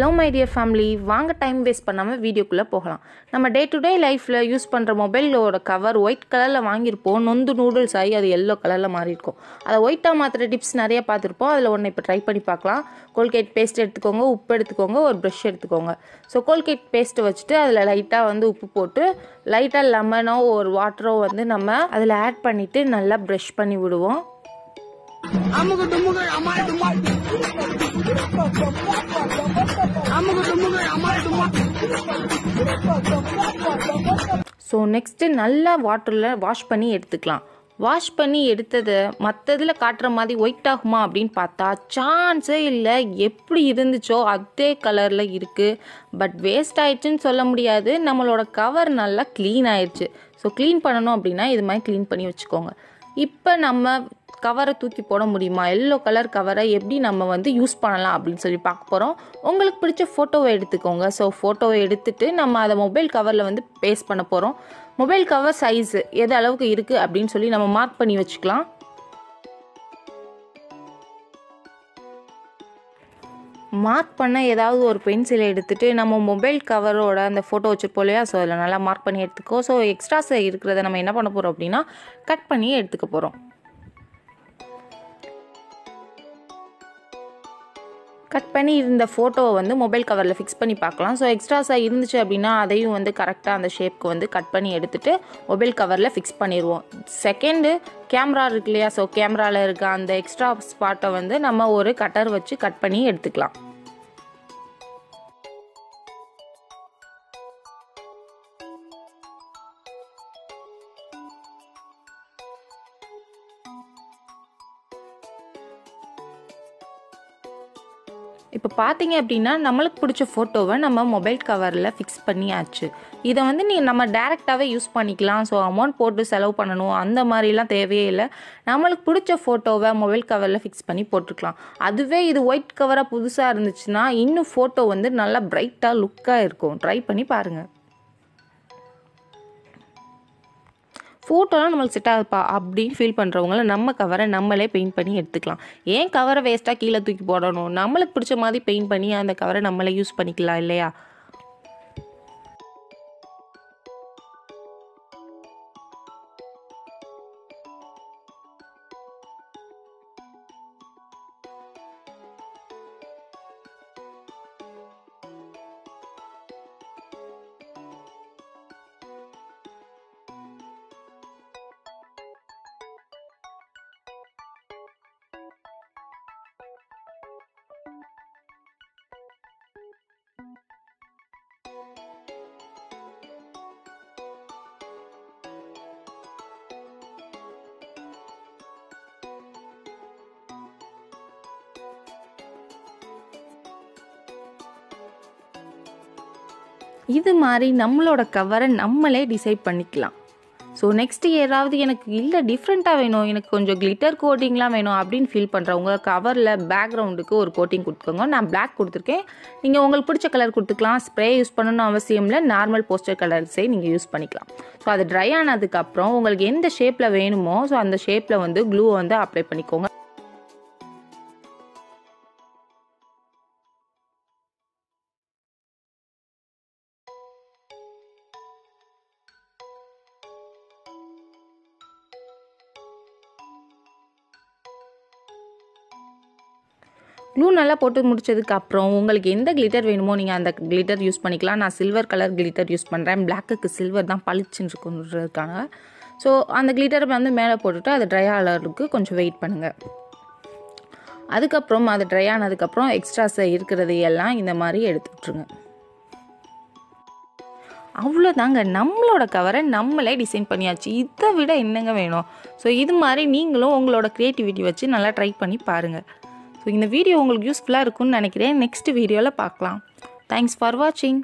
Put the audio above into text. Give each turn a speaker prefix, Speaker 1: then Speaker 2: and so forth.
Speaker 1: Hello my dear family, வாங்க time waste பண்ணாமல் வீடியோக்குள்ளே போகலாம். நம்ம டே டு டே லைஃப்பில் யூஸ் பண்ணுற மொபைலோட கவர் ஒயிட் கலரில் வாங்கியிருப்போம். நொந்து நூடுல்ஸ் ஆகி அது எல்லோ கலரில் மாறி இருக்கும். அதை ஒயிட்டாக மாற்றுற டிப்ஸ் நிறைய பார்த்துருப்போம். அதில் ஒன்று இப்போ ட்ரை பண்ணி பார்க்கலாம். கோல்கேட் பேஸ்ட் எடுத்துக்கோங்க, உப்பு எடுத்துக்கோங்க, ஒரு ப்ரஷ் எடுத்துக்கோங்க. ஸோ கோல்கேட் பேஸ்ட்டு வச்சுட்டு அதில் லைட்டாக உப்பு போட்டு லைட்டாக லெமனோ ஒரு வாட்டரோ நம்ம அதில் ஆட் பண்ணிவிட்டு நல்லா ப்ரஷ் பண்ணி விடுவோம். ஸோ நெக்ஸ்ட்டு நல்லா வாட்டரில் வாஷ் பண்ணி எடுத்துக்கலாம். வாஷ் பண்ணி எடுத்ததை மற்றதில் காட்டுற மாதிரி ஒயிட் ஆகுமா அப்படின்னு பார்த்தா சான்ஸே இல்லை. எப்படி இருந்துச்சோ அதே கலரில் இருக்குது. பட் வேஸ்ட் ஆயிடுச்சுன்னு சொல்ல முடியாது. நம்மளோட கவர் நல்லா க்ளீன் ஆயிடுச்சு. ஸோ க்ளீன் பண்ணணும் அப்படின்னா இது மாதிரி க்ளீன் பண்ணி வச்சுக்கோங்க. இப்போ நம்ம கவரை தூக்கி போட முடியுமா? எல்லோ கலர் கவரை எப்படி நம்ம யூஸ் பண்ணலாம் அப்படின்னு சொல்லி பார்க்க போகிறோம். உங்களுக்கு பிடிச்ச ஃபோட்டோவை எடுத்துக்கோங்க. ஸோ ஃபோட்டோவை எடுத்துகிட்டு நம்ம அதை மொபைல் கவரில் பேஸ்ட் பண்ண போகிறோம். மொபைல் கவர் சைஸு எது அளவுக்கு இருக்குது அப்படின்னு சொல்லி நம்ம மார்க் பண்ணி வச்சுக்கலாம். மார்க் பண்ண ஏதாவது ஒரு பென்சிலை எடுத்துகிட்டு நம்ம மொபைல் கவரோட அந்த ஃபோட்டோ வச்சுருப்போம் இல்லையா? ஸோ அதில் நல்லா மார்க் பண்ணி எடுத்துக்கோ. ஸோ எக்ஸ்ட்ராஸ் இருக்கிறத நம்ம என்ன பண்ண போகிறோம் அப்படின்னா கட் பண்ணி எடுத்துக்க போகிறோம். கட் பண்ணி இருந்த ஃபோட்டோவை மொபைல் கவரில் ஃபிக்ஸ் பண்ணி பார்க்கலாம். ஸோ எக்ஸ்ட்ராஸாக இருந்துச்சு அப்படின்னா அதையும் கரெக்டாக அந்த ஷேப்க்கு கட் பண்ணி எடுத்துகிட்டு மொபைல் கவரில் ஃபிக்ஸ் பண்ணிடுவோம். செகண்டு கேமரா இருக்கு இல்லையா? ஸோ கேமராவில் இருக்க அந்த எக்ஸ்ட்ரா ஸ்பாட்டை நம்ம ஒரு கட்டர் வச்சு கட் பண்ணி எடுத்துக்கலாம். இப்போ பார்த்தீங்க அப்படின்னா நம்மளுக்கு பிடிச்ச ஃபோட்டோவை நம்ம மொபைல் கவரில் ஃபிக்ஸ் பண்ணியாச்சு. இதை நம்ம டேரெக்டாகவே யூஸ் பண்ணிக்கலாம். ஸோ அமௌண்ட் போட்டு செலவு பண்ணணும் அந்த மாதிரிலாம் தேவையே இல்லை. நம்மளுக்கு பிடிச்ச ஃபோட்டோவை மொபைல் கவரில் ஃபிக்ஸ் பண்ணி போட்டுக்கலாம். அதுவே இது ஒயிட் கவராக புதுசாக இருந்துச்சுன்னா இன்னும் ஃபோட்டோ நல்லா பிரைட்டாக லுக்காக இருக்கும். ட்ரை பண்ணி பாருங்கள். ஃபோட்டோலாம் நம்மளுக்கு செட் ஆகுதுப்பா அப்படின்னு ஃபீல் பண்ணுறவங்கள நம்ம கவரை நம்மளே பெயிண்ட் பண்ணி எடுத்துக்கலாம். ஏன் கவரை வேஸ்ட்டாக கீழே தூக்கி போடணும்? நம்மளுக்கு பிடிச்ச மாதிரி பெயிண்ட் பண்ணி அந்த கவரை நம்மளே யூஸ் பண்ணிக்கலாம் இல்லையா? இது மாதிரி நம்மளோட கவரை நம்மளே டிசைட் பண்ணிக்கலாம். ஸோ நெக்ஸ்ட்டு ஏதாவது எனக்கு இல்லை டிஃப்ரெண்ட்டாக வேணும், எனக்கு கொஞ்சம் கிளிட்டர் கோட்டிங்லாம் வேணும் அப்படின்னு ஃபீல் பண்ணுறவங்க கவரில் பேக்ரவுண்டுக்கு ஒரு கோட்டிங் கொடுத்துக்கோங்க. நான் பிளாக் கொடுத்துருக்கேன். நீங்கள் உங்களுக்கு பிடிச்ச கலர் கொடுத்துக்கலாம். ஸ்ப்ரே யூஸ் பண்ணணும்னு அவசியம் இல்லை. நார்மல் போஸ்டர் கலர்ஸே நீங்கள் யூஸ் பண்ணிக்கலாம். ஸோ அது ட்ரை ஆனதுக்கப்புறம் உங்களுக்கு எந்த ஷேப்பில் வேணுமோ ஸோ அந்த ஷேப்பில் க்ளூவை அப்ளை பண்ணிக்கோங்க. க்ளூ நல்லா போட்டு முடிச்சதுக்கு அப்புறம் உங்களுக்கு எந்த கிளிட்டர் வேணுமோ நீங்கள் அந்த கிளிட்டர் யூஸ் பண்ணிக்கலாம். நான் சில்வர் கலர் கிளிட்டர் யூஸ் பண்ணுறேன். பிளாக்குக்கு சில்வர் தான் பளிச்சுன்னு இருக்குன்றதுக்காக. ஸோ அந்த கிளிட்டரை மேலே போட்டுட்டு அது ட்ரை ஆகிறதுக்கு கொஞ்சம் வெயிட் பண்ணுங்கள். அதுக்கப்புறம் அது ட்ரை ஆனதுக்கப்புறம் எக்ஸ்ட்ராஸ் இருக்கிறதையெல்லாம் இந்த மாதிரி எடுத்து விட்ருங்க. அவ்வளோதாங்க, நம்மளோட கவரை நம்மளே டிசைன் பண்ணியாச்சு. இதை விட என்னங்க வேணும்? ஸோ இது மாதிரி நீங்களும் உங்களோட க்ரியேட்டிவிட்டி வச்சு நல்லா ட்ரை பண்ணி பாருங்கள். ஸோ இந்த வீடியோ உங்களுக்கு யூஸ்ஃபுல்லாக இருக்கும்னு நினைக்கிறேன். நெக்ஸ்ட் வீடியோவில் பார்க்கலாம். தேங்க்ஸ் ஃபார் வாட்சிங்.